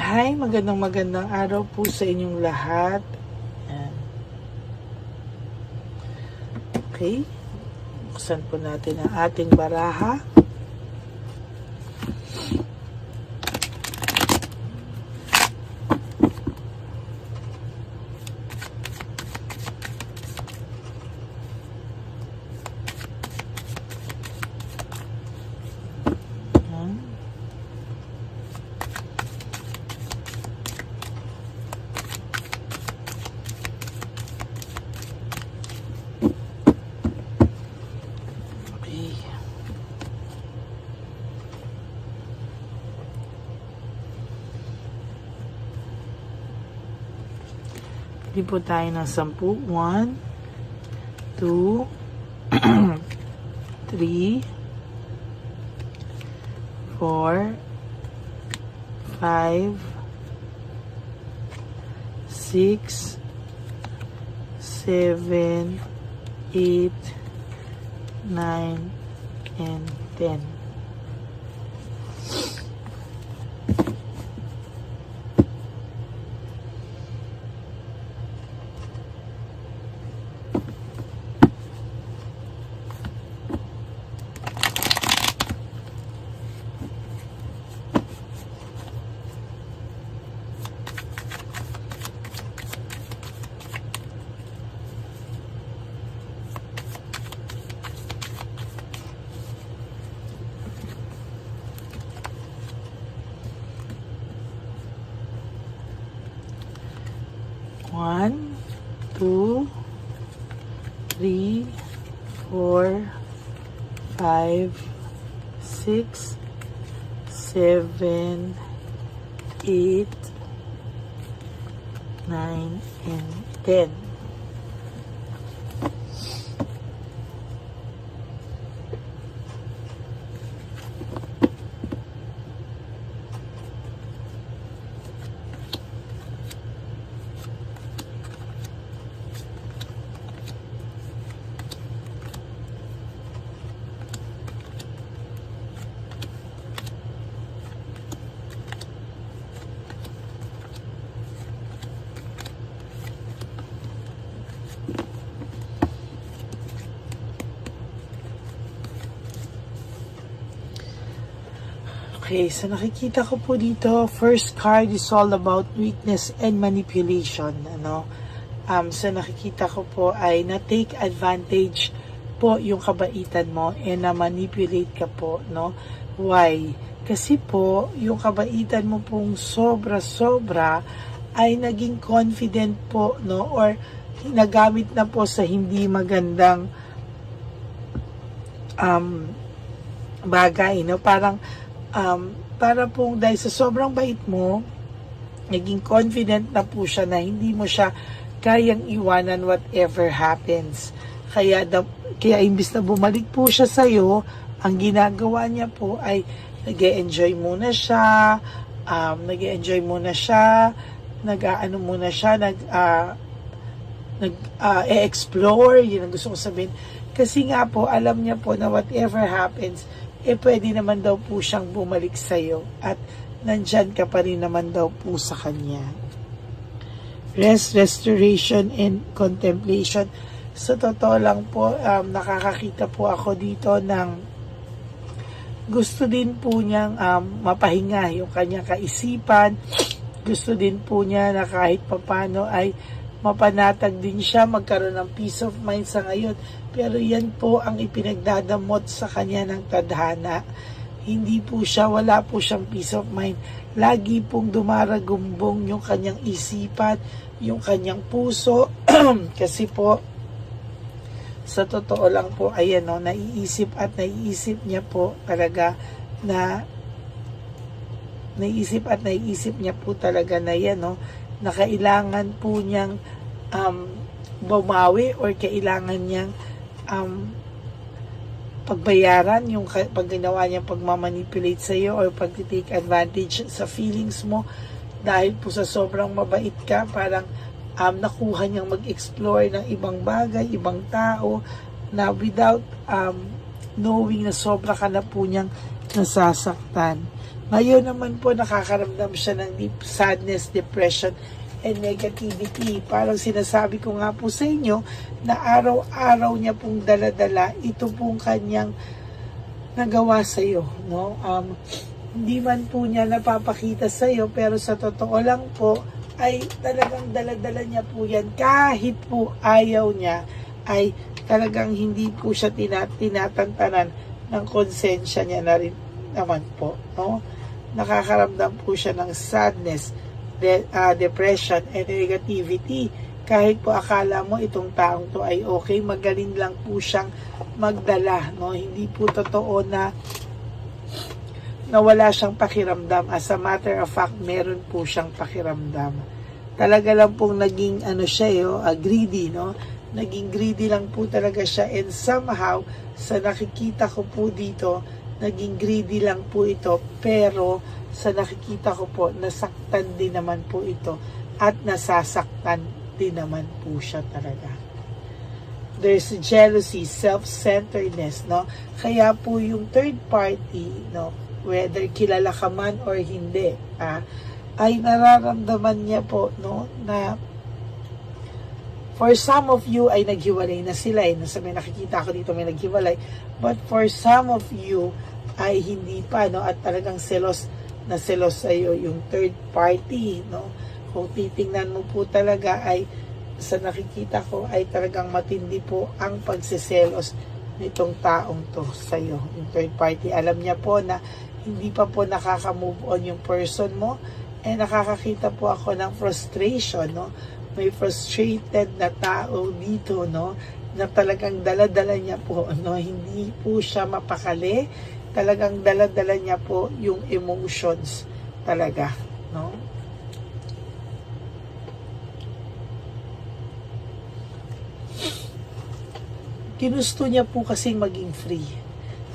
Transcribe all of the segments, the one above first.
Hi, magandang araw po sa inyong lahat. Ayan. Okay. Buksan po natin ang ating baraha. Hindi po tayo ng 10. 1, 2, 3, 4, 5, 6, 7, 8, 9, and 10. One, 2, 3, 4, 5, 6, 7, 8, 9, and 10. Okay, so nakikita ko po dito, first card is all about weakness and manipulation. So nakikita ko po ay na-take advantage po yung kabaitan mo and na-manipulate ka po, no? Why? Kasi po, yung kabaitan mo pong sobra-sobra ay naging confident po, no? Or nagamit na po sa hindi magandang bagay, no? Para pong dahil sa sobrang bait mo, naging confident na po siya na hindi mo siya kayang iwanan whatever happens. Kaya imbis na bumalik po siya sa'yo, ang ginagawa niya po ay nag-e-enjoy muna siya, nag-e-explore, yun ang gusto ko sabihin. Kasi nga po, alam niya po na whatever happens, pwede naman daw po siyang bumalik sa'yo at nandyan ka pa rin naman daw po sa kanya. Rest, restoration, and contemplation. Sa totoo lang po, nakakakita po ako dito ng gusto din po niyang mapahinga yung kanyang kaisipan. Gusto din po niya na kahit papano ay mapanatag din siya, magkaroon ng peace of mind sa ngayon. Pero yan po ang ipinagdadamot sa kanya ng tadhana. Hindi po siya, wala po siyang peace of mind. Lagi pong dumaragumbong yung kanyang isipan, yung kanyang puso. Kasi po, sa totoo lang po, ayan o, naiisip niya po talaga na yan o, na kailangan po niyang bumawi or kailangan niyang pagbayaran yung pag ginawa niyang pagmamanipulate sa iyo or pag-take advantage sa feelings mo dahil po sa sobrang mabait ka, parang nakuha niyang mag-explore ng ibang bagay, ibang tao na without knowing na sobra ka na po niyang nasasaktan. Ngayon naman po nakakaramdam siya ng deep sadness, depression, and negativity. Parang sinasabi ko nga po sa inyo na araw-araw niya pong daladala ito pong kanyang nagawa sa iyo, no? Hindi man po niya napapakita sa iyo, pero sa totoo lang po ay talagang daladala niya po yan. Kahit po ayaw niya, ay talagang hindi po siya tinatantanan ng konsensya niya na rin naman po, no? Nakakaramdam po siya ng sadness, depression, and negativity. Kahit po akala mo itong taong to ay okay, magaling lang po siyang magdala, no? Hindi po totoo na wala siyang pakiramdam. As a matter of fact, meron po siyang pakiramdam. Talaga lang pong naging siya, greedy, no? Naging greedy lang po talaga siya, and somehow sa nakikita ko po dito, naging greedy lang po ito, pero sa nakikita ko po, nasaktan din naman po ito at nasasaktan din naman po siya talaga. There's jealousy, self-centeredness, no? Kaya po yung third party, no, whether kilala ka man or hindi, ay nararamdaman niya po, no, na for some of you ay naghiwalay na sila, nasa may nakikita ko dito may naghiwalay, but for some of you ay hindi pa, no, at talagang selos sa iyo yung third party, no. Kung titingnan mo po talaga ay sa nakikita ko ay talagang matindi po ang pagseselos nitong taong to sa iyo, yung third party. Alam niya po na hindi pa po nakaka-move on yung person mo, nakakakita po ako ng frustration, no. May frustrated na tao dito, no, na talagang dala-dala niya po, no, hindi po siya mapakali, talagang dala-dala niya po yung emotions talaga, no. Ginusto niya po kasing maging free.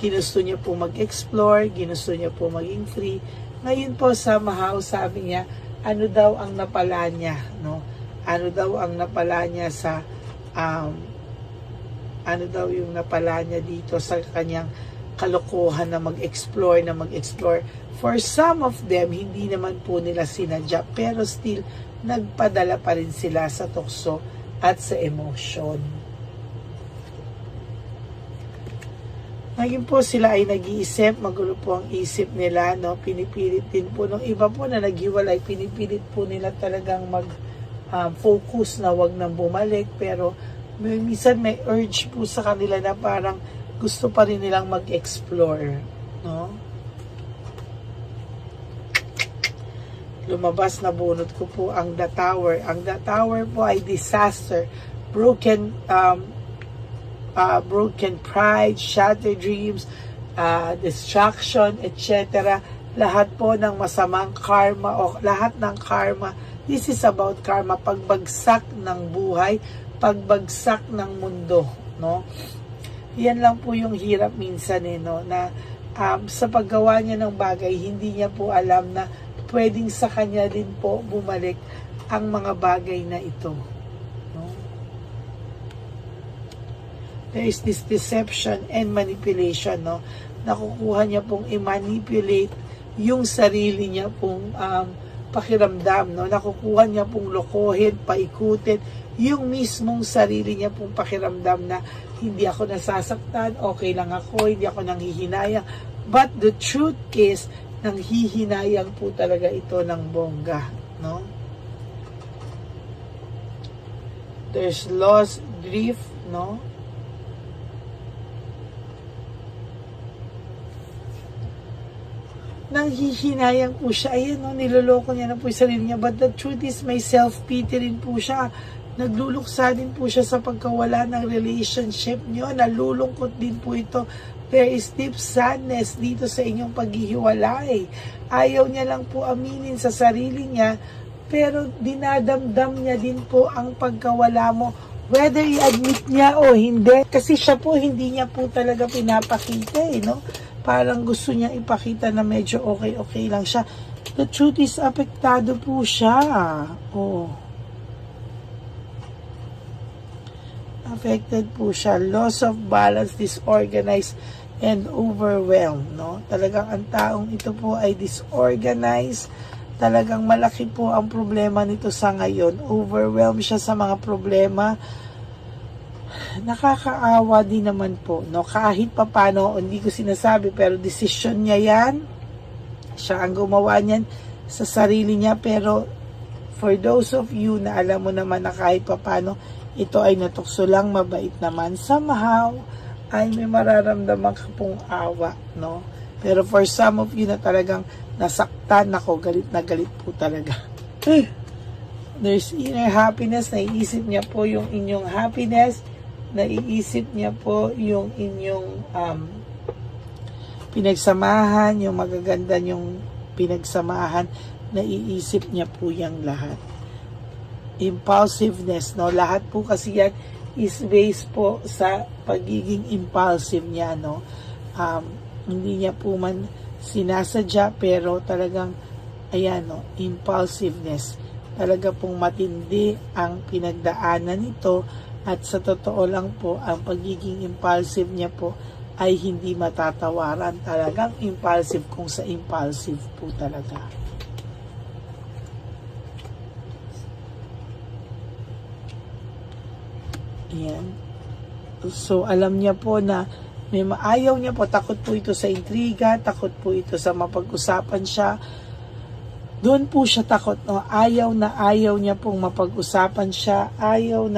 Ginusto niya po mag-explore, ginusto niya po maging free. Ngayon po somehow sabi niya, ano daw ang napala niya, no? Ano daw ang napala niya sa ano daw yung napala niya dito sa kanyang kalokohan na mag-explore. For some of them, hindi naman po nila sinadya, pero still, nagpadala pa rin sila sa tukso at sa emotion. Ngayon po sila ay nag-iisip, magulo po ang isip nila, no? Pinipilit din po ng iba po na naghiwalay, pinipilit po nila talagang focus na wag nang bumalik, pero minsan may urge po sa kanila na parang gusto pa rin nilang mag-explore, no? Lumabas na bunot ko po ang The Tower. Ang The Tower po ay disaster, broken pride, shattered dreams, distraction, etc. Lahat po ng masamang karma o lahat ng karma. This is about karma, pagbagsak ng buhay, pagbagsak ng mundo, no? Yan lang po yung hirap minsan, no? Na sa paggawa niya ng bagay, hindi niya po alam na pwedeng sa kanya din po bumalik ang mga bagay na ito. There is this deception and manipulation, no? Nakukuha niya pong i-manipulate yung sarili niya pong pakiramdam, no? Nakukuha niya pong lokohin, paikutin yung mismong sarili niya pong pakiramdam na hindi ako nasasaktan, okay lang ako, hindi ako nanghihinayang. But the truth is, nanghihinayang po talaga ito ng bongga, no? There's loss, grief, no? Nanghihinayang po siya. Ayan, no, niloloko niya na po yung sarili niya. But the truth is, may self-pity rin po siya. Nagluluksa din po siya sa pagkawala ng relationship niyo. Nalulungkot din po ito. There is deep sadness dito sa inyong paghihiwalay. Ayaw niya lang po aminin sa sarili niya, pero dinadamdam niya din po ang pagkawala mo. Whether i-admit niya o hindi. Kasi siya po, hindi niya po talaga pinapakita, no? Parang gusto niya ipakita na medyo okay lang siya. The truth is, apektado po siya. Oh. Affected po siya. Loss of balance, disorganized and overwhelmed, no? Talagang ang taong ito po ay disorganized. Talagang malaki po ang problema nito sa ngayon. Overwhelmed siya sa mga problema. Nakakaawa din naman po, no? Kahit papano, hindi ko sinasabi, pero decision niya yan. Siya ang gumawa niyan sa sarili niya, pero for those of you na alam mo naman na kahit papano, ito ay natukso lang, mabait naman, somehow, ay may mararamdaman ka pong awa, no? Pero for some of you na talagang nasaktan ako, galit na galit po talaga. There's inner happiness, naiisip niya po yung inyong happiness, naiisip niya po yung inyong pinagsamahan, yung magaganda yung pinagsamahan, naiisip niya po yung lahat. Impulsiveness, no? Lahat po kasi yan is based po sa pagiging impulsive niya, no? Hindi niya po man sinasadya, pero talagang, ayan, no? Impulsiveness. Talaga pong matindi ang pinagdaanan nito, at sa totoo lang po, ang pagiging impulsive niya po ay hindi matatawaran. Talagang impulsive kung sa impulsive po talaga. Ayan. So, alam niya po na may maayaw niya po. Takot po ito sa intriga. Takot po ito sa mapag-usapan siya. Doon po siya takot. No? Ayaw niya pong mapag-usapan siya. Ayaw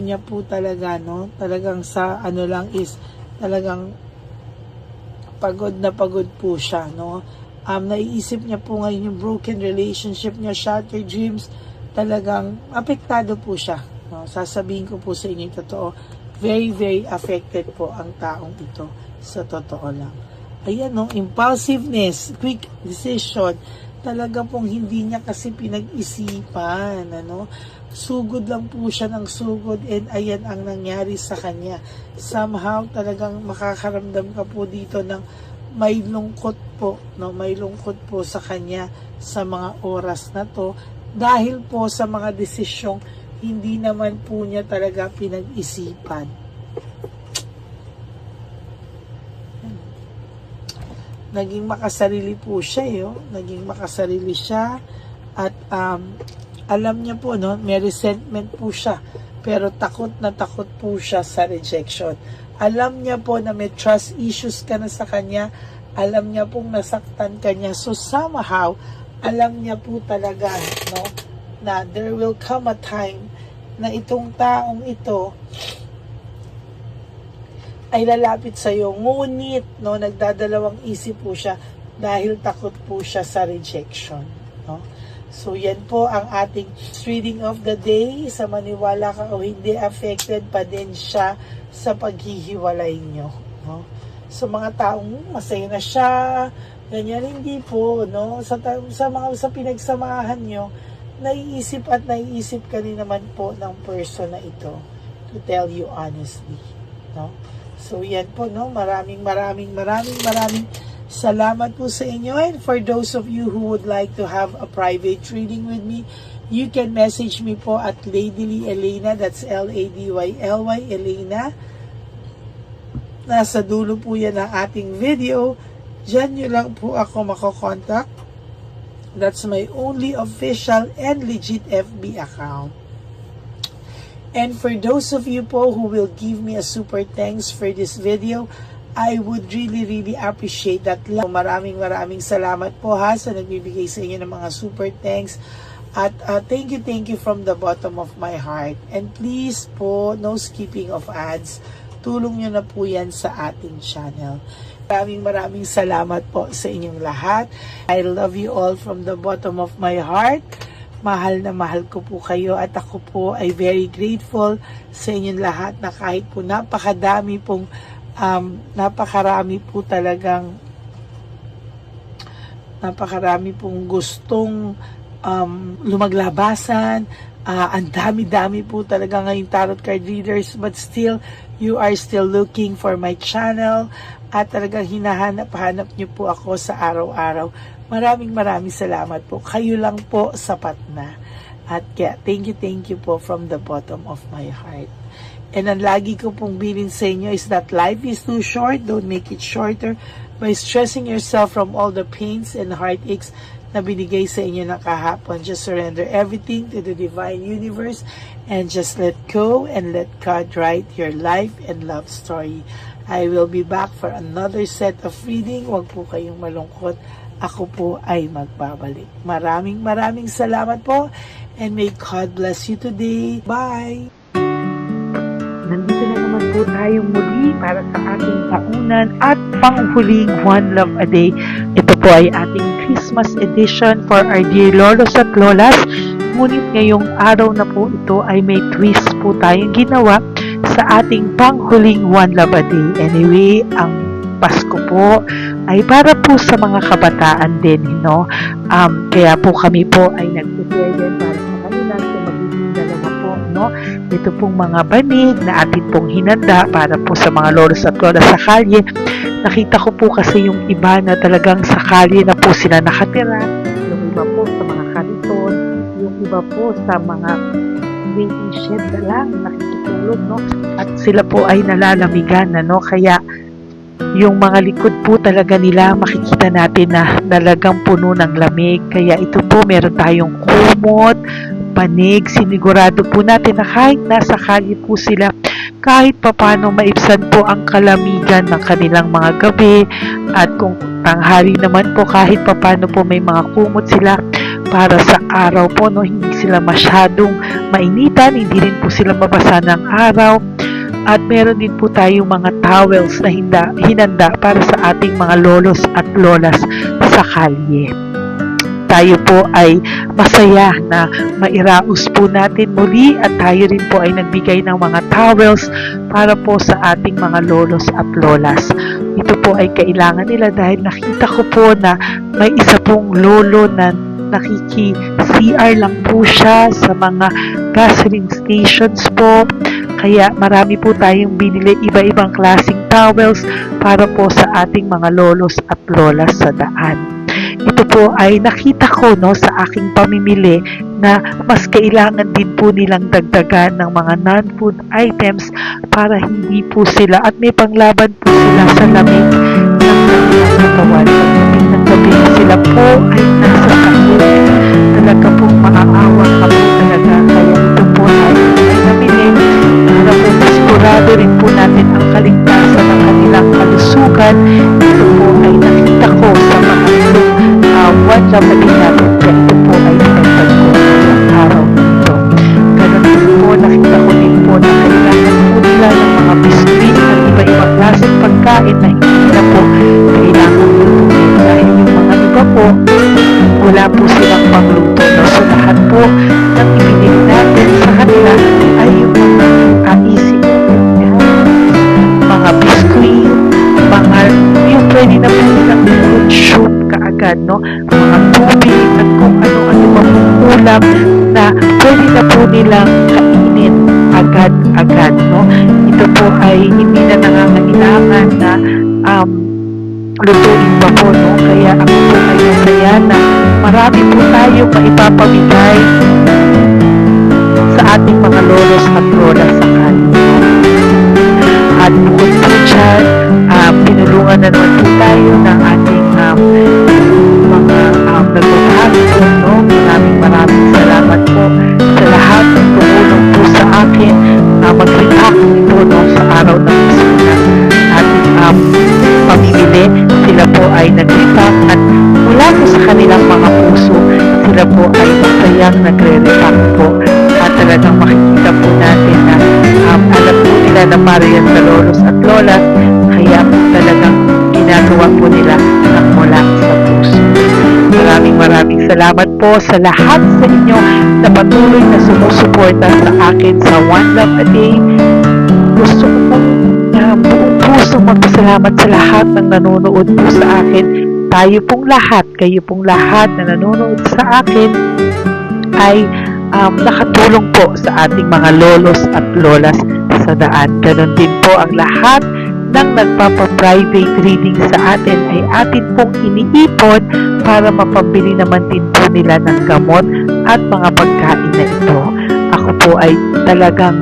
niya po talaga. No? Talagang sa ano lang is talagang pagod na pagod po siya. No? Naiisip niya po ngayon yung broken relationship niya, shattered dreams. Talagang apektado po siya. No, sasabihin ko po sa inyo yung totoo, very, very affected po ang taong ito, sa totoo lang. Ayan, no, impulsiveness, quick decision, talaga pong hindi niya kasi pinag-isipan, ano, sugod lang po siya ng sugod, and ayan ang nangyari sa kanya. Somehow, talagang makakaramdam ka po dito ng may lungkot po, no, may lungkot po sa kanya sa mga oras na to, dahil po sa mga desisyong hindi naman po niya talaga pinag-isipan. Naging makasarili po siya, naging makasarili siya, at alam niya po, no, may resentment po siya, pero takot na takot po siya sa rejection. Alam niya po na may trust issues ka na sa kanya, alam niya pong nasaktan ka niya, so somehow, alam niya po talaga, no, na there will come a time na itong taong ito ay lalapit sa iyo. Ngunit, no, nagdadalawang isip po siya dahil takot po siya sa rejection. No? So, yan po ang ating reading of the day. Sa maniwala ka o hindi, affected pa din siya sa paghihiwalay nyo. No? So, mga taong masaya na siya, ganyan, hindi po. No? Sa pinagsamahan nyo, naiisip ka rin naman po ng person na ito, to tell you honestly, no? So yan po, no, maraming salamat po sa inyo, and for those of you who would like to have a private reading with me, you can message me po at Ladyly Elena, that's Ladyly Elena. Nasa dulo po yan ng ating video. Diyan nyo lang po ako makokontak. That's my only official and legit FB account. And for those of you po who will give me a super thanks for this video, I would really appreciate that. Maraming salamat po ha sa nagbibigay sa inyo ng mga super thanks. At thank you from the bottom of my heart. And please po, no skipping of ads. Tulong nyo na po yan sa ating channel. Maraming salamat po sa inyong lahat. I love you all from the bottom of my heart. Mahal na mahal ko po kayo, at ako po ay very grateful sa inyong lahat na kahit po napakarami pong gustong lumaglabasan. Ang dami po talaga ngayong tarot card readers, but still, you are still looking for my channel, at talagang hinahanap-hanap niyo po ako sa araw-araw. Maraming salamat po. Kayo lang po sapat na. At kaya, thank you po from the bottom of my heart. And ang lagi ko pong bilin sa inyo is that life is too short. Don't make it shorter by stressing yourself from all the pains and heartaches na binigay sa inyo ng kahapon. Just surrender everything to the divine universe and just let go and let God write your life and love story. I will be back for another set of reading. Huwag po kayong malungkot. Ako po ay magbabalik. Maraming salamat po and may God bless you today. Bye! Nandito na naman po tayong muli para sa ating taunan at panghuling One Love a Day. Ito po ay ating Christmas edition for our dear lolos at lolas. Ngunit ngayong araw na po ito ay may twist po tayong ginawa sa ating panghuling One Love a Day. Anyway, ang Pasko po ay para po sa mga kabataan din, no? Kaya po kami po ay nag-prepare din para sa kanila so magiging dalawa po, no? Ito pong mga banig na atin pong hinanda para po sa mga lolos at lolas sa kalye. Nakita ko po kasi yung iba na talagang sa kalye na po sila nakatira, yung iba po sa mga kariton, yung iba po sa mga waiting shed na lang nakikitulog, no? At sila po ay nalalamigan na, no? Kaya yung mga likod po talaga nila makikita natin na talagang puno ng lamig. Kaya ito po meron tayong kumot, panig. Sinigurado po natin na kahit nasa kalye po sila, kahit papano maibsan po ang kalamigan ng kanilang mga gabi. At kung tanghali naman po kahit papano po may mga kumot sila para sa araw po, no, hindi sila masyadong mainitan, hindi rin po sila mabasa ng araw. At meron din po tayong mga towels na hinanda para sa ating mga lolos at lolas sa kalye. Tayo po ay masaya na mairaos po natin muli at tayo rin po ay nagbigay ng mga towels para po sa ating mga lolos at lolas. Ito po ay kailangan nila dahil nakita ko po na may isa pong lolo na nakiki-CR lang po siya sa mga gasoline stations po. Kaya marami po tayong binili iba-ibang klaseng towels para po sa ating mga lolos at lolas sa daan. Ito po ay nakita ko, no, sa aking pamimili na mas kailangan din po nilang dagdagan ng mga non-food items para hindi po sila at may panglaban po sila sa lamig ng kanilang katawan. Pag ng gabi sila po ay nasa sakot. Talaga pong maaawa ka po talaga. Kaya ito po ay namili para po masigurado rin po natin ang kaligtasan ng kanilang kalusugan. Ito po ay nakita ko sa mga One Love a Day natin. Kaya ito po ay pinagtag ko ng araw nito. Ganun din po, nakita ko din po na kailangan po nila ng mga biscuit at iba-ibang klaseng pagkain na hindi na po kailangan lutuin. Dahil yung mga iba po, wala po silang pangluto. No? So lahat po ng ibinili natin sa kanila ay yung mga easy mga biscuit, mga yung pwede na po nilang consume kaagad, no? Mga tubig at kung ano-ano pa ulam na pwede na po nilang kainin agad-agad, no? Ito po ay hindi na nangangailangan na lutuin pa po, no? Kaya ako po ay masaya na marami po tayo maipapamigay sa ating mga lolos at lolas sa kanila. At bukod po dyan, pinulungan na naman po tayo ng ating mga nagbabago po, no? Maraming salamat po sa lahat ng tumulong po sa akin mag-react ito, no, sa araw ng Pasko na ating pamimili. Sila po ay nag-react at mula po sa kanilang mga puso, sila po ay masayang nagre-react po. At talagang makikita po natin na alam po nila na para yan sa lolos at lolas, kaya po talagang ginagawa po nila ng mula sa puso. Maraming salamat po sa lahat sa inyo na patuloy na sumusuporta sa akin sa One Love a Day. Gusto ko po buong puso magpasalamat sa lahat ng nanonood po sa akin. Tayo pong lahat, kayo pong lahat na nanonood sa akin ay nakatulong po sa ating mga lolos at lolas sa daan. Ganon din po ang lahat ng nagpapa-private reading sa atin ay atin pong iniipon para mapabili naman din po nila ng gamot at mga pagkain na ito. Ako po ay talagang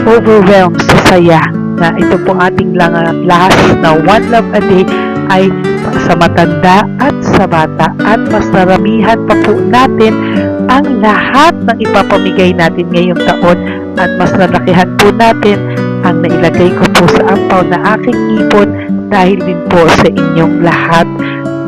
overwhelmed sa saya na ito pong ating lahat na One Love a Day ay sa matanda at sa bata, at mas naramihan pa po natin ang lahat ng ipapamigay natin ngayong taon, at mas nalakihan po natin ang nailagay ko po sa ampaw na aking ipon dahil din po sa inyong lahat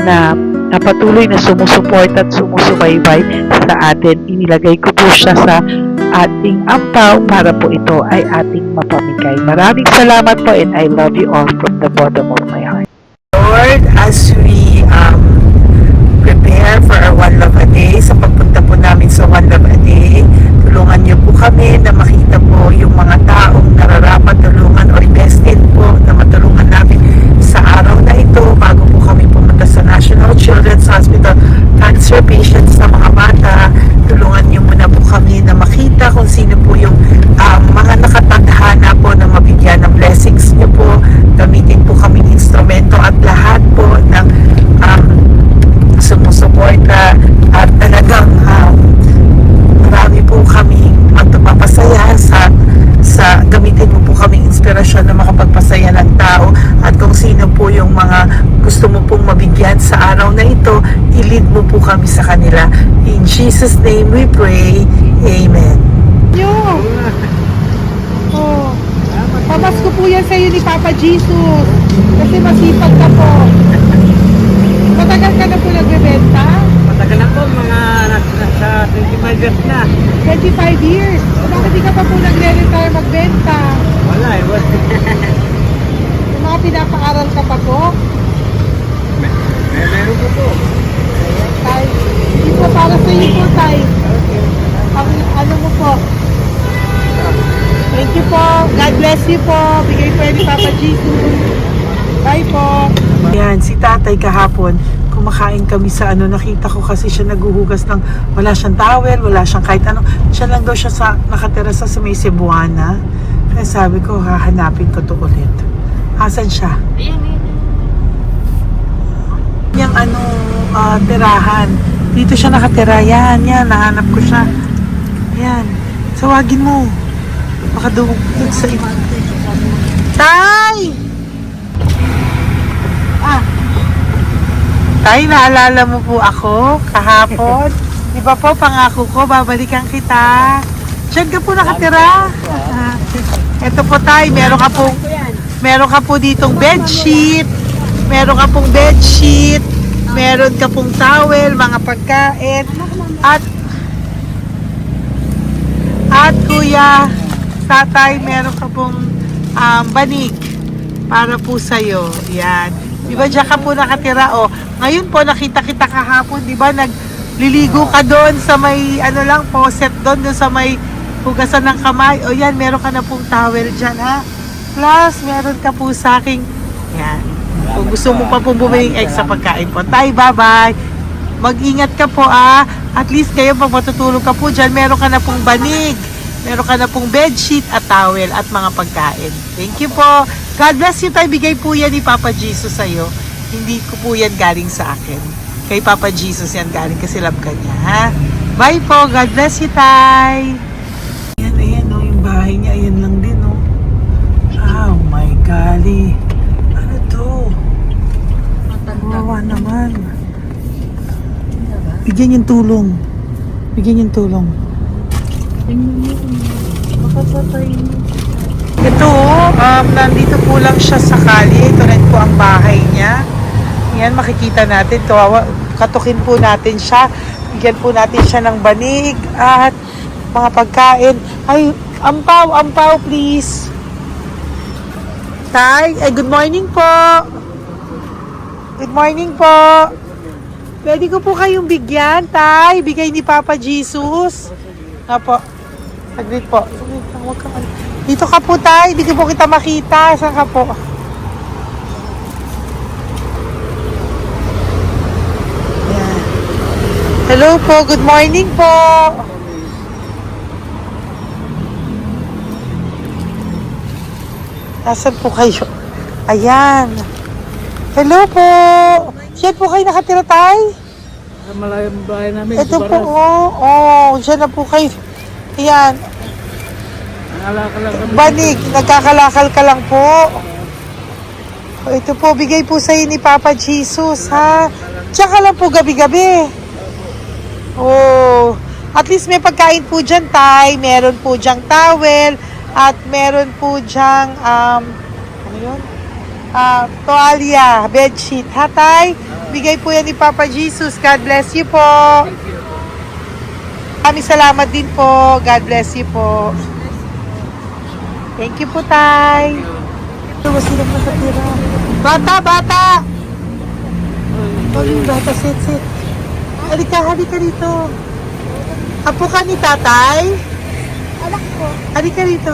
na patuloy na sumusuport at sumusubaybay sa atin. Inilagay ko po siya sa ating ampaw para po ito ay ating mapamigay. Maraming salamat po, and I love you all from the bottom of my heart. Lord, as we prepare for our One Love a Day, sa pagpunta po namin sa One Love a Day, tulungan niyo po kami na makita po yung mga taong nararapat tulungan o invested po na matulungan namin sa araw na ito bago po kami pumunta sa National Children's Hospital. Cancer patients na mga bata, tulungan niyo muna po kami na makita kung sino po yung mga nakatadhana po na mabigyan ng blessings niyo po. Gamitin po kami ng instrumento at lahat po ng sumusuporta, at talagang marami po kami magpapasaya sa gamitin mo po kami inspirasyon na makapagpasaya ng tao, at kung sino po yung mga gusto mo pong mabigyan sa araw na ito, i-lead mo po kami sa kanila. In Jesus' name we pray. Amen. Yo! Oh, pamasko po yan sa'yo ni Papa Jesus. Kasi masipag ka po. Matagal ka na po nagbebenta? Matagal na po, mga nasa 25 years na. 25 years. Bakit di ka pa po nagre-retire magbenta? Wala eh. Yung mga pinapaaral ka pa po? Meron ko po. Tay, hindi po para sa iyo po, Tay. Ang ano mo po? Thank you po. God bless you po. Bigay po yan ni Papa Jesus. Bye po. Yan, si tatay kahapon, kumakain kami sa nakita ko kasi siya naguhugas ng, wala siyang towel, wala siyang kahit ano. Siya lang daw siya nakatira sa may Cebuana. Kaya sabi ko, hahanapin ko to ulit. Asan siya? Yung tirahan. Dito siya nakatira. Yan, nahanap ko siya. Yan. Tawagin mo. Baka doon sa iba. Tay! Tay, naalala mo po ako kahapon? Di ba po, pangako ko, babalikan kita. Diyan ka po nakatira. Ito po, Tay, meron ka po ditong bedsheet. Meron ka pong bedsheet. Meron ka pong towel, mga pagkain. At kuya, tatay, meron ka pong banig para po sa'yo. Yan. Di ba dyan ka po nakatira? O, ngayon po nakita kita kahapon, di ba nagliligo ka doon sa may faucet doon sa may hugasan ng kamay. O yan, meron ka na pong towel dyan, ha? Plus, meron ka po sa aking, yan. Kung gusto mo pa pong bumili extra pagkain po. Tay, bye-bye. Mag-ingat ka po, At least kayo, pag matutulog ka po dyan, meron ka na pong banig. Meron ka na pong bedsheet at towel at mga pagkain. Thank you po. God bless you, Tay. Bigay po yan ni Papa Jesus sa'yo. Hindi ko po yan galing sa akin. Kay Papa Jesus yan galing kasi love ka niya, ha? Bye po. God bless you, Tay. Ayan, yung bahay niya. Ayan lang din, Oh my golly. Ano to? Wawa naman. Bigyan yung tulong. Bigyan yung tulong. Ito, nandito po lang siya sa kalye. Ito rin po ang bahay niya. Yan, makikita natin. Katukin po natin siya. Bigyan po natin siya ng banig at mga pagkain. Ay, ampaw, please. Tay, good morning po. Good morning po. Pwede ko po kayong bigyan, Tay. Bigay ni Papa Jesus. Apo. Saglit po. Dito ka po, Tay. Hindi ko po kita makita. Saan ka po? Yan. Hello po. Good morning po. Nasaan po kayo? Ayan. Hello po. Diyan po kayo nakatira, Tay? Malayong bahay namin. Ito po, dyan na po kayo. Ayan. nagkakalakal lang kami. Banig, nagkakalakal ka lang po. O, ito po, bigay po sa'yo ni Papa Jesus, ha? Tsaka lang po gabi-gabi. Oh, at least may pagkain po dyan, Tay. Meron po dyang towel. At meron po dyang, ano yun? Toalya, bedsheet. Ha, Tay? Bigay po yan ni Papa Jesus. God bless you po. Kami salamat din po. God bless you po. Thank you po, Tay. Ito, silang nakatira. Bata! Oh, yung bata, sit. Halika dito. Apo ka ni tatay? Anak ko. Halika dito.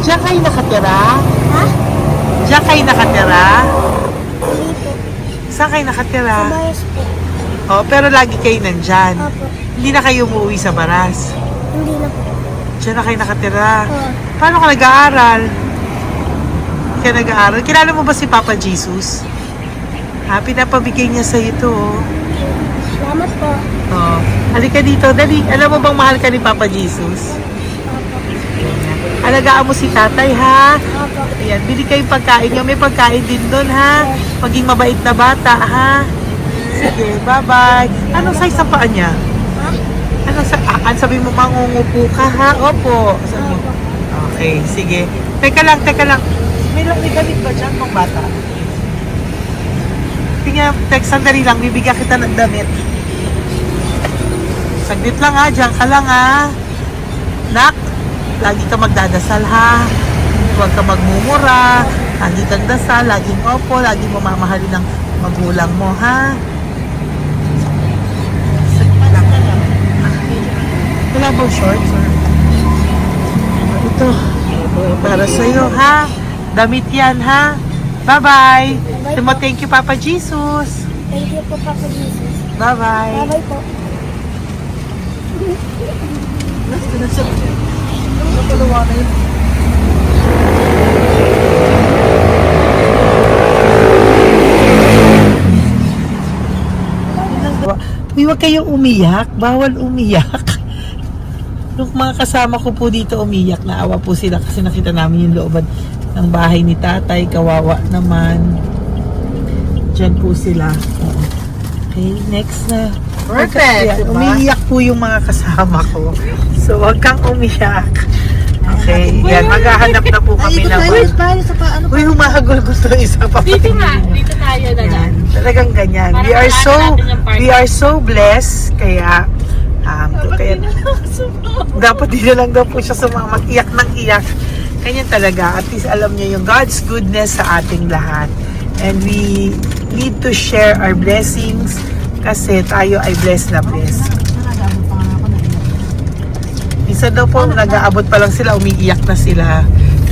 Diyan kayo nakatira? Ha? Diyan kayo nakatira? Dito. Saan kayo nakatira? Kabayas po. Oh, pero lagi kayo nandyan. Opo. Hindi na kayo umuwi sa Baras. Hindi na po. Diyan na kayo nakatira. Oo. Paano ka nag-aaral? Kaya nag-aaral. Kilala mo ba si Papa Jesus? Ha, pinapabigay niya sa'yo ito, oh. Salamat po. Oh. Halika dito, dali. Alam mo bang mahal ka ni Papa Jesus? Opo. Alagaan mo si tatay, ha? Opo. Ayan, bili kayong pagkain nyo. May pagkain din doon, ha? Maging mabait na bata, ha? Sige, bye-bye. Anong size ang paa niya? Ha? Anong sabi mo, mangungupo ka, ha? Opo. Sabi mo. Opo. Okay, sige. Teka lang. May gamit ba dyan pang bata? Tingnan, sandali lang. Bibigyan kita ng damit. Saglit lang, ha? Diyan ka lang, ha? Nak, lagi ka magdadasal, ha? Huwag ka magmumura. Lagi kang dasal, laging opo, lagi mo mamahalin ng magulang mo, ha? Saglit lang. Wala bang shorts? Ito. Para sa'yo, ha? Damit yan, ha? Bye-bye. Thank you, Papa Jesus. Thank you po, Papa Jesus. Bye-bye. Bye-bye po. Uy, huwag kayong umiyak. Bawal umiyak. Nung mga kasama ko po dito umiyak, naawa po sila kasi nakita namin yung looban ng bahay ni tatay. Kawawa naman. Diyan po sila. Okay, next na. Perfect, diba? Umiiyak po yung mga kasama ko. So, huwag kang umiyak. Okay, yan. Maghahanap na po kami ng... Uy, humahagol gusto isa pa. Dito tayo na Yan. Talagang ganyan. We are so blessed. Kaya, dapat di na lang daw po siya sumama. Iyak ng iyak. Ganyan talaga. At least alam niya yung God's goodness sa ating lahat. And we need to share our blessings kasi tayo ay blessed na blessed. Minsan daw po, nag-aabot pa lang sila, umiiyak na sila.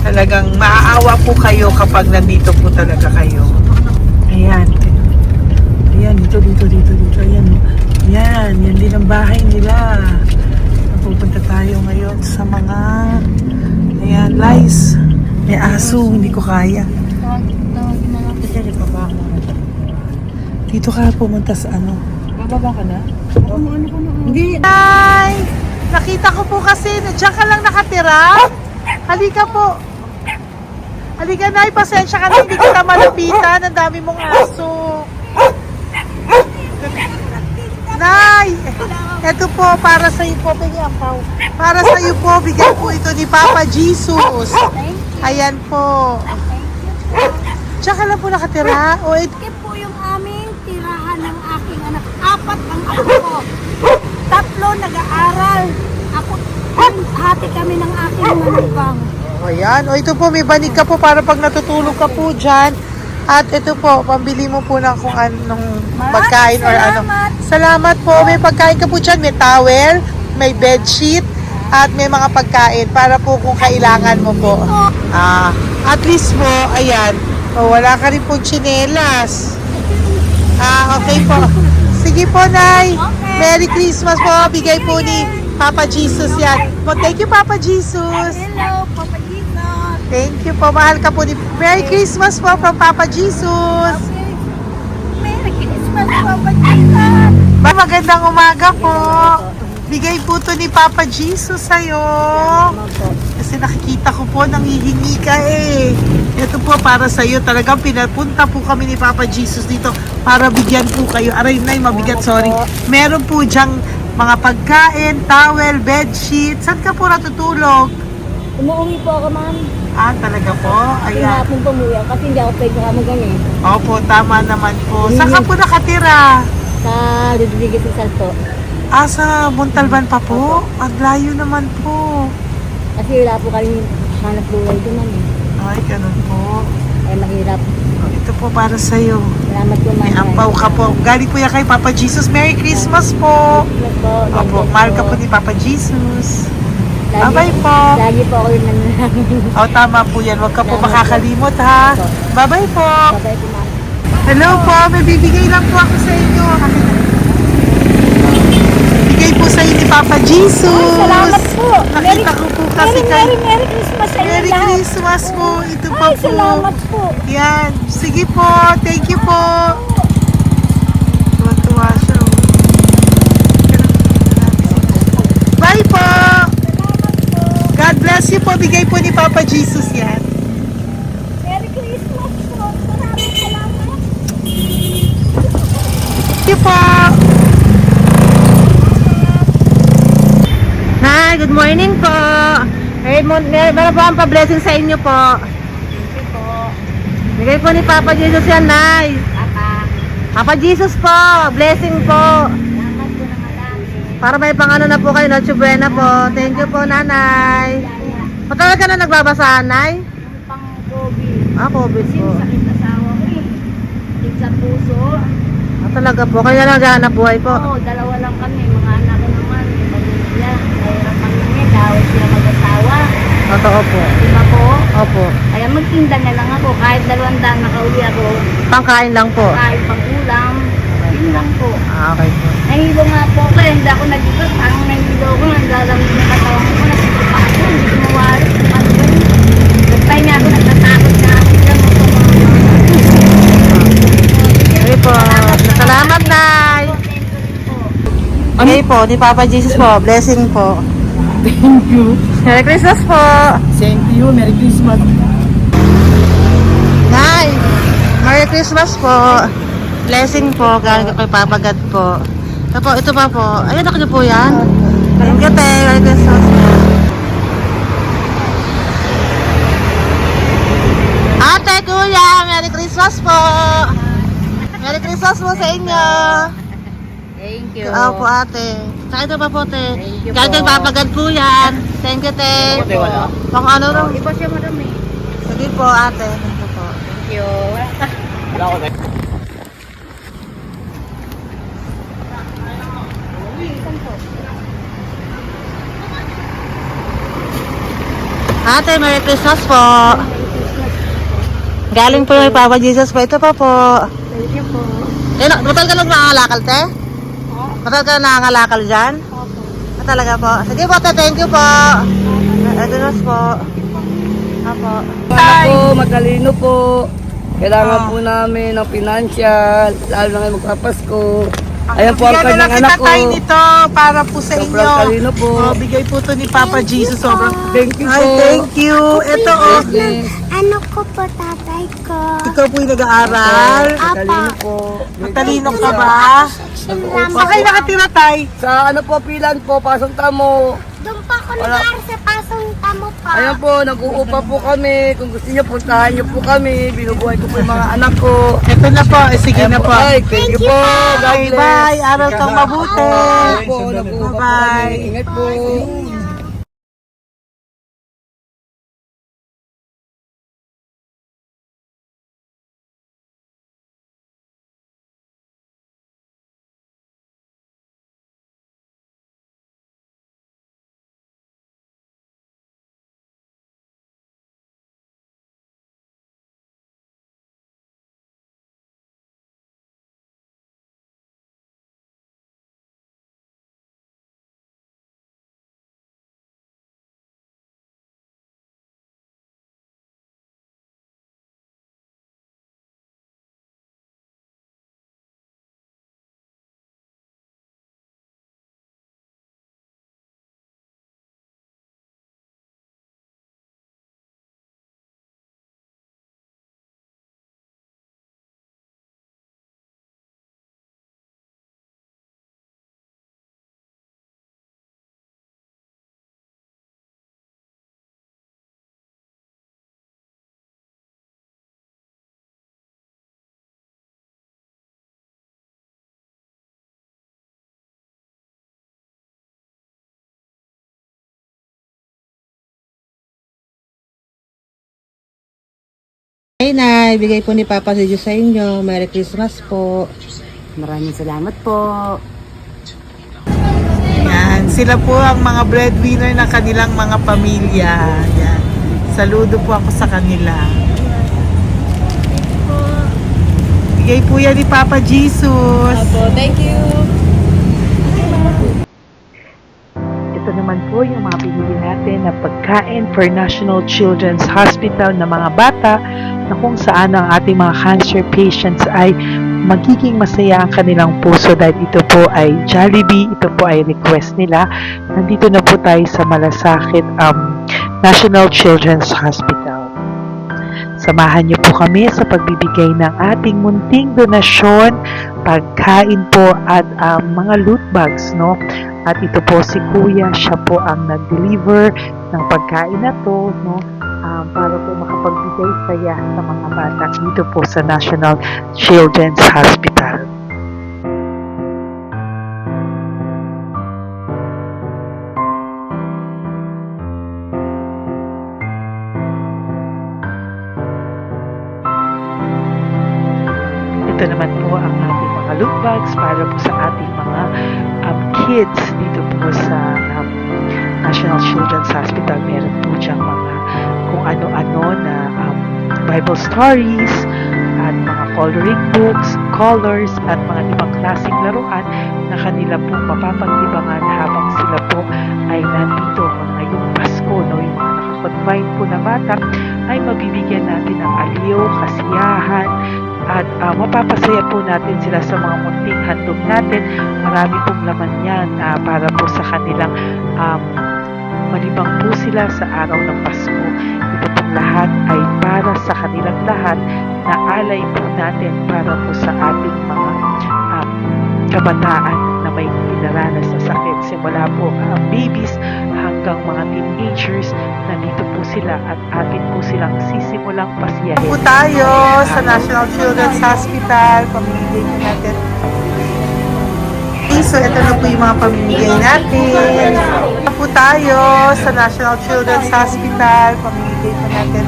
Talagang maaawa po kayo kapag nandito po talaga kayo. Ayan. Ayan, dito. Ayan. Yan din ang bahay nila. Pupunta tayo ngayon sa mga ayan, lice. May aso, hindi ko kaya. Dito ka pumunta sa ano? Bababa ka na? Hindi. Hi! Nakita ko po kasi, diyan ka lang nakatira. Halika po. Halika, Nay, pasensya ka na, hindi kita malapitan. Ang dami mong aso. Nay! Ito po, para sa iyo po, para sa iyo po, bigay po ito ni Papa Jesus. Ayan po. Diyan ka lang po nakatira. O, Ito po yung aming tirahan ng aking anak. 4 ang apo ko. 3 nag-aaral. Ako, hati kami ng aking manugang. ayan. O, ito po, may banig ka po para pag natutulog ka po dyan. At ito po, pambili mo po ng kung anong pagkain or ano. Salamat po. May pagkain ka po dyan. May towel, may bedsheet, at may mga pagkain para po kung kailangan mo po. At least po, ayan. O, wala ka rin po tsinelas. Okay po. Sige po, Nay. Merry Christmas po. Bigay po ni Papa Jesus yan. Thank you, Papa Jesus. Hello, Papa Jesus. Thank you po. Mahal ka po ni... Merry Christmas po from Papa Jesus. Merry Christmas, Papa Jesus. Magandang umaga po. Bigay po to ni Papa Jesus sa'yo. Kasi nakikita ko po, nanghihingi ka eh. Ito po para sa'yo. Talagang pinapunta po kami ni Papa Jesus dito para bigyan po kayo. Aray, Nay, mabigat, sorry. Meron po diyang mga pagkain, towel, bedsheet. Saan ka po natutulog? Umuwi po ako, ma'am. Ah, talaga po? Ayan. Tinapon po umuwi ako kasi hindi ako pwede kamagan eh. Opo, tama naman po. Saan ka po nakatira? Sa Rodriguez Rizal po. Ah, sa Montalban pa po? Ang layo naman po. Kasi wala po kami hanap buhay doon, ma'am eh. Ay, ganun po. Ay, mahirap. Ito po para sa'yo. Salamat po, ma'am. May ampaw ka po. Galing po yan kay Papa Jesus. Merry Christmas po. Salamat po. Opo, mahal ka po ni Papa Jesus. Lagi- Bye-bye po. Lagi po ako yung nananangin. O, tama po yan. Huwag ka po Salamat po. makakalimot, ha? Bye-bye po. Babay po, ma'am. Hello po. May bibigay lang po ako sa inyo. Bigay po sa inyo ni Papa Jesus. Salamat po. Nakita ko po kasi kay... Merry Christmas sa inyo Merry lahat. Christmas po. Ito pa Ay, po. salamat po. Yan. Sige po. Thank you po. Tuwa-tuwa siya. Bye po. God bless you po. Bigay po ni Papa Jesus yan. Merry Christmas po. Maraming salamat. Thank you po. Hi, good morning po. Meron po ang pa-blessing sa inyo po. Thank you po. Bigay po ni Papa Jesus yan, Nay. Papa. Papa Jesus po. Blessing po. Salamat po ng malaki. Para may pangano na po kayo, Noche Buena po. Thank you po, Nanay. Matagal ka na nagbabasahan, Nay? Yung pang COVID. Ah, COVID Kasi po. sakit na sawa ko eh. Sakit sa puso. Ah, talaga po. Kaya na naghahanap buhay po. Oo, dalawa lang kami. Mga anak ko naman. May pamilya. Mahirap kami niya. Dahil sila mag-asawa. Totoo po. Diba po? Opo. Kaya magtinda na lang ako. Kahit 200 nakauwi ako. Pangkain lang po. Kahit pang ulam. Yun lang po. Ah, okay po. Nahilo nga po ako. Hindi ako nag-ikot. Parang nahilo ko. Naglalamig na katawan ko. Nagsipa ako. Hindi ko mawari. Ano ba yun? Nagpahinga ako. Nagtatakot na ako. Okay po. Salamat, Nay. Okay po, ni Papa Jesus po. Blessing po. Thank you. Merry Christmas po. Same to you. Merry Christmas. Nay, Merry Christmas po. Blessing po. Galing ko kay Papa God po. Ito pa po. Ayun, ako niyo po yan. Thank you, te. Merry Christmas po. Ate, kuya, Merry Christmas po. Merry Christmas po sa inyo. Thank you. Po, ate. Saka ito pa po, te. Thank you Galing kay po. Papa God po yan. Thank you, te. Ate, wala. Pang ano lang. Iba siya madami. Sige po, ate. Thank you po. Thank you. Wala ko na. Ate, Merry Christmas po. Galing po kay Papa Jesus po. Ito pa po. Thank you po. Matagal ka lang nangangalakal, te? Matagal ka nangangalakal dyan? Ah, talaga po. Sige po, te. Thank you po. Merry Christmas po. Apo. Anak po, matalino po. Kailangan po namin ng financial, lalo na ngayon magpapasko. Ayan po ang Bigyan na kanyang lang anak kita ko. tayo nito para po sa Sobrang inyo. talino po. Oh, bigay po to ni Papa Jesus. Sobrang. Thank you Ay, po. thank you. Ito, oh. Bless. Ano ko po tatay ko? Ikaw po yung nag-aaral. Matalino po. Matalino ka ba? Nag-uupa Saan kayo po. nakatira, tay? Sa ano po, pilan po, pasong tamo. Doon pa ako Wala. nag-aaral sa pasong tamo pa. Ayan po, nag-uupa po kami. Kung gusto niyo, puntahan niyo po kami. Binubuhay ko po yung mga anak ko. Ito na po. Sige Ayan na po. Ay, thank you po. God Bye, bless. bye. Aral kang mabuti. Ayan po, nag-uupa po Bye. kami. Ingat po. Ay, Nay, bigay po ni Papa si Diyos sa inyo. Merry Christmas po. Maraming salamat po. Yan, sila po ang mga breadwinner ng kanilang mga pamilya. Yan. Saludo po ako sa kanila. Bigay po yan ni Papa Jesus. Thank you. Ito naman po yung mga pinili natin na pagkain for National Children's Hospital na mga bata na kung saan ang ating mga cancer patients ay magiging masaya ang kanilang puso dahil ito po ay Jollibee, ito po ay request nila. Nandito na po tayo sa Malasakit National Children's Hospital. Samahan niyo po kami sa pagbibigay ng ating munting donasyon, pagkain po at mga loot bags, no? At ito po si Kuya, siya po ang nag-deliver ng pagkain na to, no? Para po makapagbigay saya sa mga bata dito po sa National Children's Hospital. Ito naman po ang ating mga loot bags para po sa ating mga kids dito po sa National Children's Hospital. Meron po diyang mga kung ano-ano na Bible stories at mga coloring books, colors at mga ibang klaseng laruan na kanila po mapapaglibangan habang sila po ay nandito ngayong Pasko, no? Yung mga nakakonfine po na bata ay mabibigyan natin ng aliw, kasiyahan at mapapasaya po natin sila sa mga munting handog natin. Marami pong laman yan para po sa kanilang malibang po sila sa araw ng Pasko. Ito pong lahat ay para sa kanilang lahat na alay po natin para po sa ating mga kabataan na may pinaranas sa sakit. Simula po babies hanggang mga teenagers, nandito po sila at atin po silang sisimulang pasiyahin. Po tayo sa National Children's Hospital. Pamimigay na natin. So, ito na po yung mga pamimigay natin. Ito po tayo sa National Children's Hospital. Pamimigay na natin.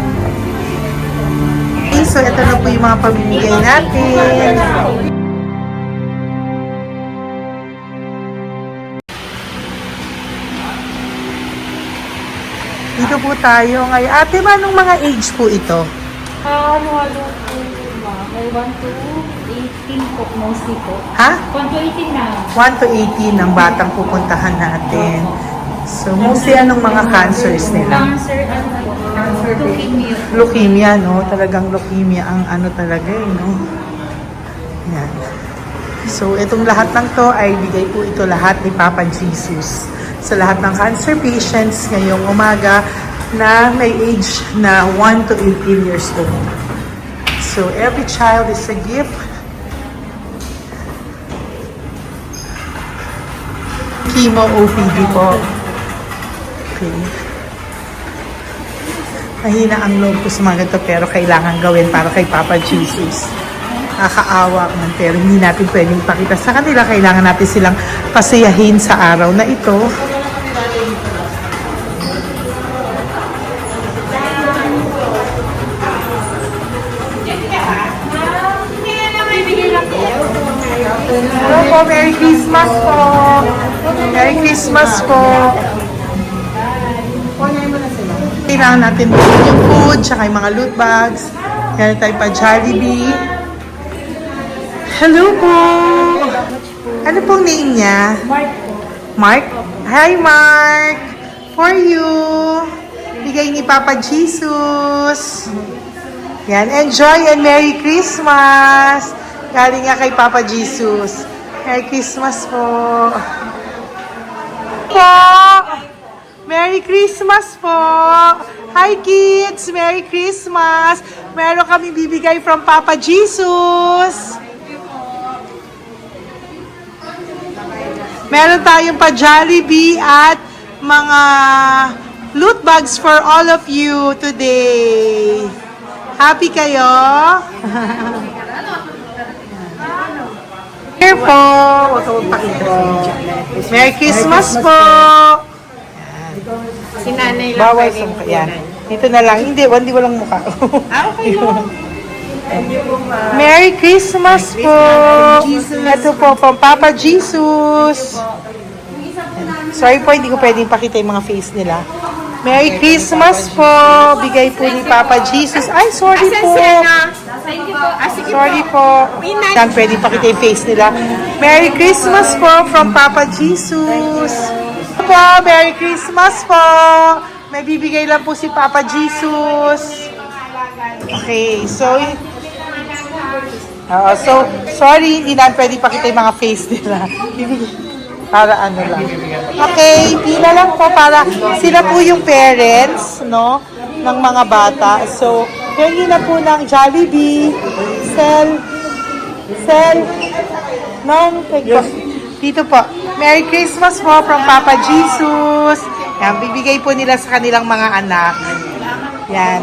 So, ito na po yung mga pamimigay natin. Dito po tayo ngayon. Ate, anong mga age po ito? Halo-halo po ba? May 1 to 18 po, mostly po. Ha? 1 to 18 na. 1 to 18 ang batang pupuntahan natin. So, mostly anong mga cancers nila? Cancer, ano po? Leukemia. Leukemia, no? Talagang leukemia ang ano talaga no? Yan. So, itong lahat ng to ay bigay po ito lahat ni Papa Jesus sa lahat ng cancer patients ngayong umaga na may age na 1 to 18 years old. So, every child is a gift. Chemo OPD po. Okay. Mahina ang loob ko sa mga ganito pero kailangan gawin para kay Papa Jesus. Nakakaawa man pero hindi natin pwedeng ipakita sa kanila. Kailangan natin silang pasayahin sa araw na ito. Hello po, Merry Christmas po. Merry Christmas po. Kailangan natin bilhin yung food, tsaka yung mga loot bags. Kaya tayo pa Jollibee. Hello po. Ano pong name niya? Mark po. Mark? Hi, Mark. For you. Bigay ni Papa Jesus. Yan, enjoy and Merry Christmas. Galing nga kay Papa Jesus. Merry Christmas po. Merry Christmas po. Hi kids, Merry Christmas. Meron kami bibigay from Papa Jesus. Meron tayong pa Jollibee at mga loot bags for all of you today. Happy kayo? Here po. Merry Christmas po. Si nanay lang Bawal pwedeng sa mukha. Yan. Dito na lang. Hindi walang mukha. Okay mo. Merry Christmas po! Ito po, from Papa Jesus. Sorry po, hindi ko pwedeng pakita yung mga face nila. Merry Christmas po! Bigay po ni Papa Jesus. Ay, sorry po! Sorry po. Yan, pwedeng pakita yung face nila. Merry Christmas po from Papa Jesus. Po, Merry Christmas po! May bibigay lang po si Papa Jesus. Okay, so sorry, hindi na pwede pakita yung mga face nila. Para ano lang. Okay, pila lang po para sila po yung parents, no, ng mga bata. So, pengi na po ng Jollibee, Sel, dito po. Merry Christmas po from Papa Jesus. Yan, bibigay po nila sa kanilang mga anak. Yan.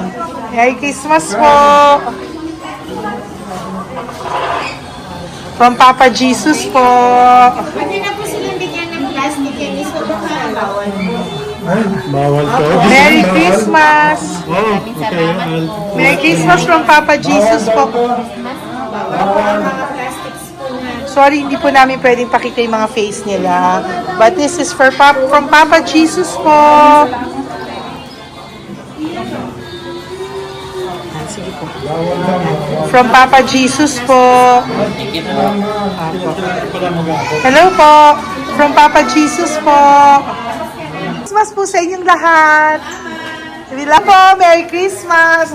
Merry Christmas po. From Papa Jesus po. Pwede na po silang bigyan ng plastic yan. Iso ba bawal? Ay, bawal to. Merry Christmas. Oh, okay. Merry Christmas from Papa Jesus po. Sorry, hindi po namin pwedeng pakita yung mga face nila. But this is from Papa Jesus po. Sige po. From Papa Jesus po. Hello po. From Papa Jesus po. Christmas po sa inyong lahat. Wala po, Merry Christmas.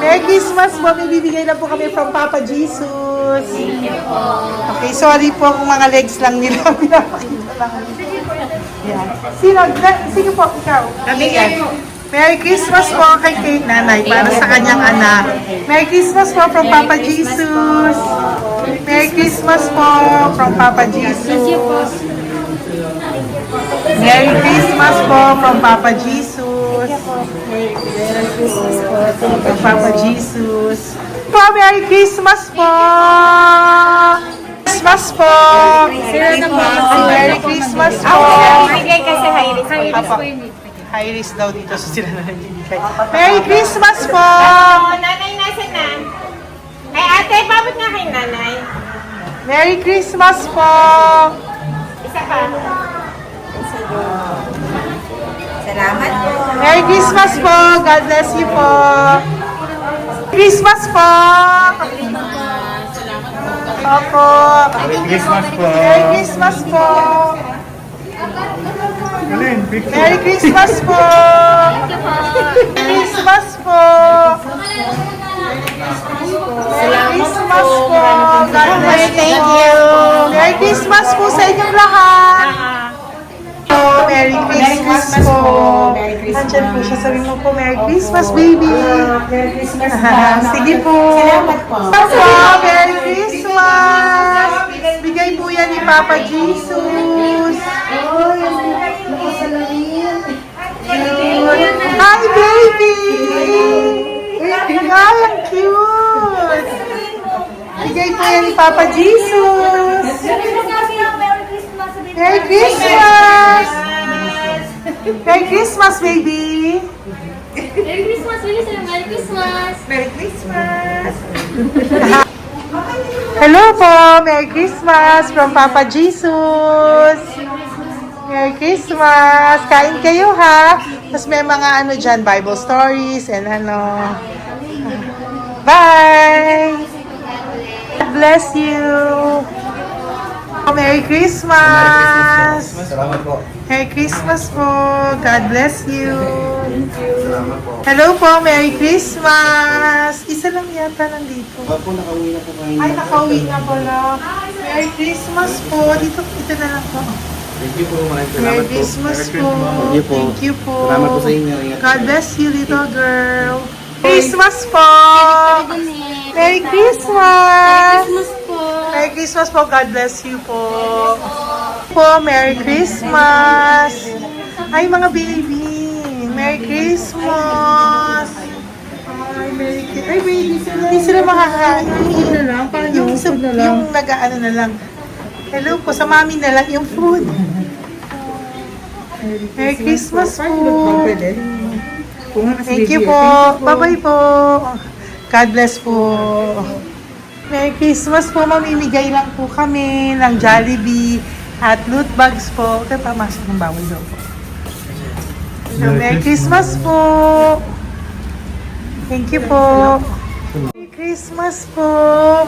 Merry Christmas po. May bibigay lang po kami from Papa Jesus. Okay, sorry po kung mga legs lang nila. Pinapakita lang. Yan. Sige po, ikaw. Merry Christmas po kay nanay para sa kanyang anak. Merry Christmas po from Papa Jesus. Merry Christmas po from Papa Jesus. Merry Christmas po from Papa Jesus. From Papa Jesus. Po, Merry Christmas po. Christmas po. Merry Christmas po. Bigay kasi high-risk. High-risk daw dito sa sila na nagbibigay. Merry Christmas po. Nanay, nasa na? Ay, ate, pabot nga kay nanay. Merry Christmas po. Isa pa. Salamat po. Merry Christmas po. God bless you po. Christmas po. Opo. Merry Christmas po. Merry Christmas po. Merry Christmas po. Christmas po. Merry Christmas po. God bless you. Thank you. Merry Christmas po sa inyong lahat. Merry Christmas po. Nandiyan po siya. Sabi mo po, Merry Christmas, baby. Merry Christmas. Sige po. Salamat po. Merry Christmas. Bigay po yan ni Papa Jesus. Hi, baby! Ay, ang cute! Bigay po yan ni Papa Jesus. Merry Christmas! Merry Christmas, baby! Merry Christmas, Willie. Merry Christmas. Merry Christmas! Hello po! Merry Christmas from Papa Jesus! Merry Christmas! Kain kayo ha! Tapos may mga ano dyan, Bible stories and ano. Bye! God bless you! Merry Christmas! Salamat po. Merry Christmas po! God bless you! Hello po! Merry Christmas! Isa lang yata nandito. Opo, nakauwi na po kayo. Ay, nakauwi na pala. Merry Christmas po! Ito na lang po. Thank you po. Maraming salamat Merry po. Christmas po! Thank you po. Thank you po! Salamat po sa inyo. Ingat. God bless you, little girl! Christmas po! Merry Christmas! Merry Christmas po. God bless you po. Merry Christmas. Ay, mga baby. Merry Christmas. Ay, Merry Christmas. Ay, baby. Hindi sila makakain. Yung nag-ano na lang. Hello po. Sa mami na lang yung food. Merry Christmas po. Thank you po. Bye-bye po. God bless po. Merry Christmas po. Mamimigay lang po kami ng Jollibee at loot bags po. Kaya pamasok ng bawal daw po. So, Merry Christmas po. Thank you po. Merry Christmas po.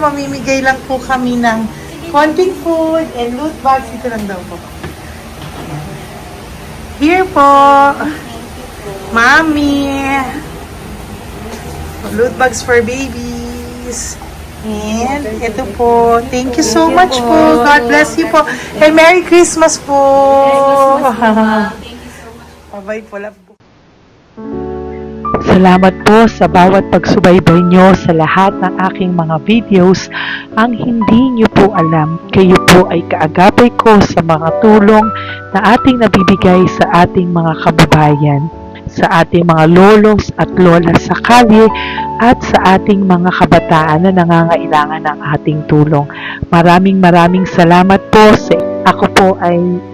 Mamimigay lang po kami ng konting food and loot bags. Ito lang daw po. Here po. Mami. Loot bags for babies. And ito po. Thank you so much po. God bless you po. And Merry Christmas po. Bye-bye po. Love po. Salamat po sa bawat pagsubaybay nyo sa lahat ng aking mga videos. Ang hindi nyo po alam, kayo po ay kaagapay ko sa mga tulong na ating nabibigay sa ating mga kababayan, sa ating mga lolos at lola sa kalye at sa ating mga kabataan na nangangailangan ng ating tulong. Maraming salamat po sa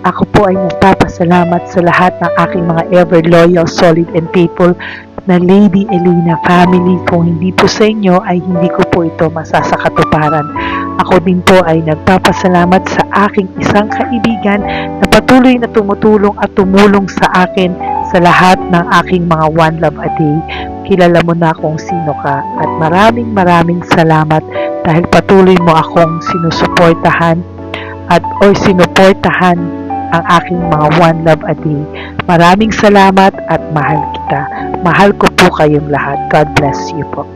ako po ay nagpapasalamat sa lahat ng aking mga ever loyal, solid and faithful na Lady Elena family. Kung hindi po sa inyo ay hindi ko po ito masasakatuparan. Ako din po ay nagpapasalamat sa aking isang kaibigan na patuloy na tumutulong at tumulong sa akin sa lahat ng aking mga One Love a Day. Kilala mo na kung sino ka at maraming salamat dahil patuloy mo akong sinusuportahan sinuportahan ang aking mga One Love a Day. Maraming salamat at mahal kita. Mahal ko po kayong lahat. God bless you po.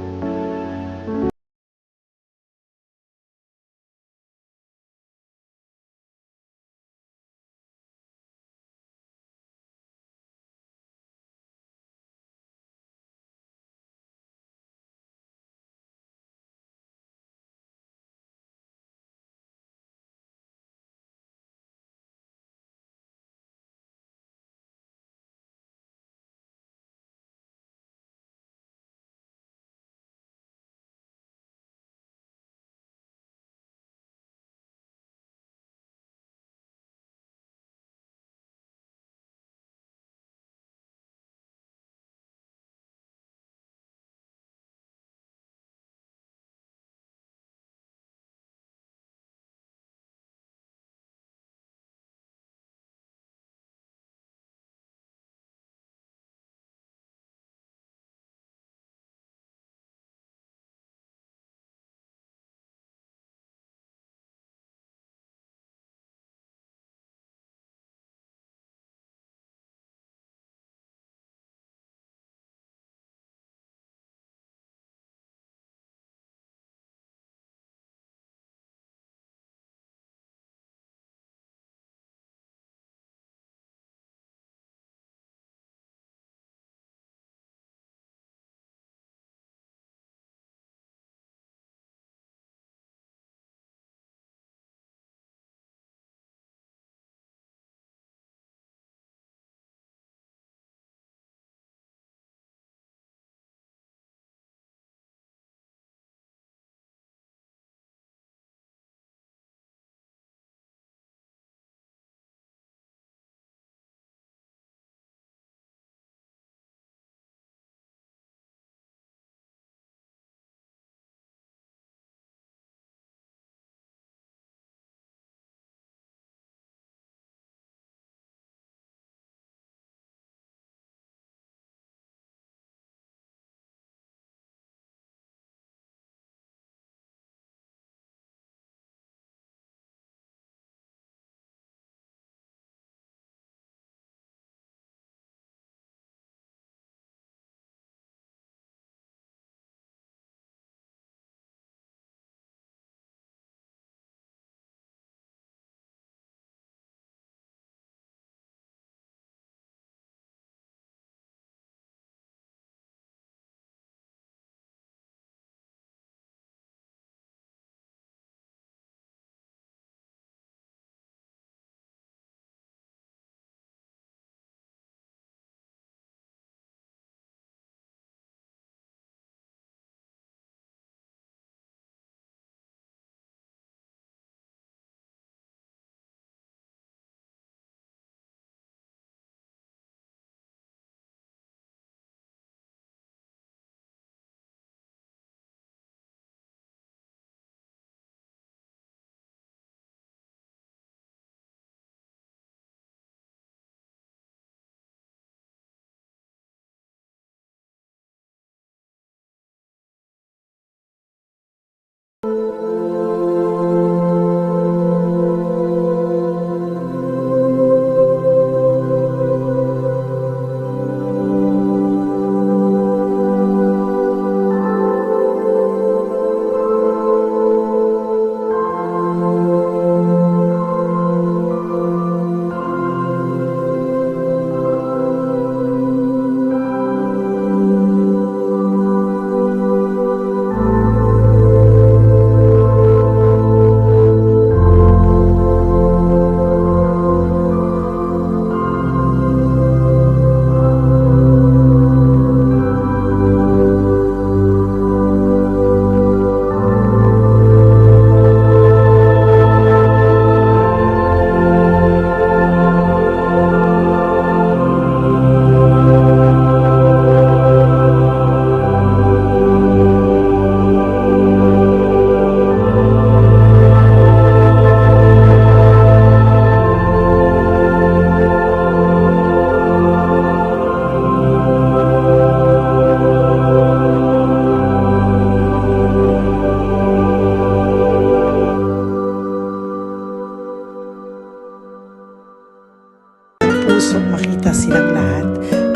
na silang lahat.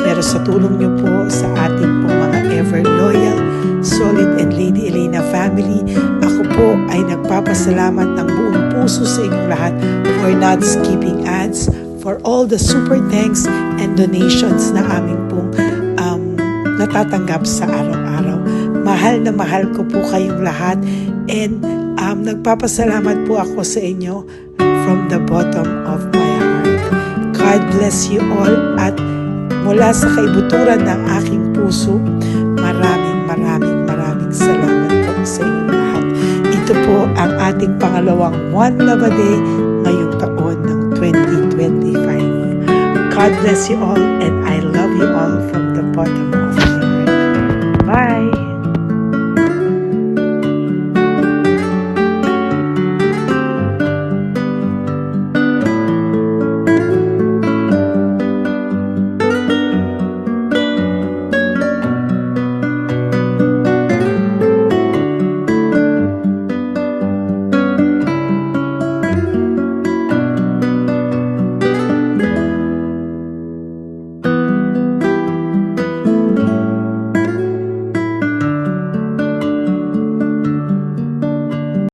Pero sa tulong niyo po sa ating pong mga ever loyal, solid and Lady Elena family, ako po ay nagpapasalamat ng buong puso sa inyong lahat for not skipping ads, for all the super thanks and donations na aming pong natatanggap sa araw-araw. Mahal na mahal ko po kayong lahat, and nagpapasalamat po ako sa inyo from the bottom of my heart. God bless you all, at mula sa kaibuturan ng aking puso, maraming salamat po sa inyong lahat. Ito po ang ating pangalawang One Love a Day ngayong taon ng 2025. God bless you all, and I love you all from the bottom of